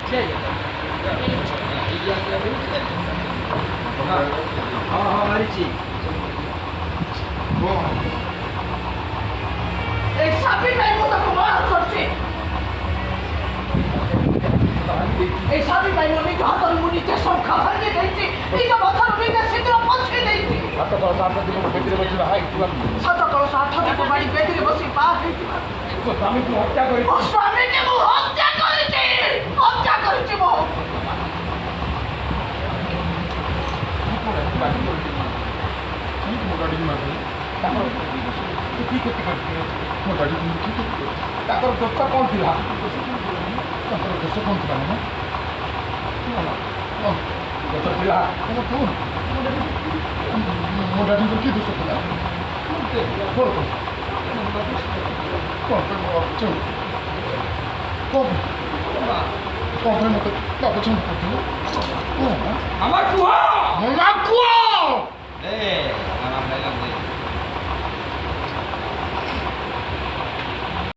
हाँ मारिची एक सापी काय मोठा कुमार करते एक सापी काय मोठी घातर मुनी ते सब खबर दे देते इका माथा में का सिद्ध पछे देते आता तो साथ में बेटी बच्ची हाय सत करो साथ में बड़ी बेटी बसी पा है तो स्वामी को हत्या करी स्वामी के वो हत्या करते वो ତାଙ୍କର ଦୋଷ କ'ଣ ଥିଲା ତାଙ୍କର ଦୋଷ କ'ଣ ଥିଲା ମାନେ ଦୋଷ ଥିଲା ମୋ ଡାଡିଙ୍କର କି ଦୋଷ ଥିଲା କ'ଣ ପାଇଁ ମୋତେ ଲାଭ କରୁଥିଲେ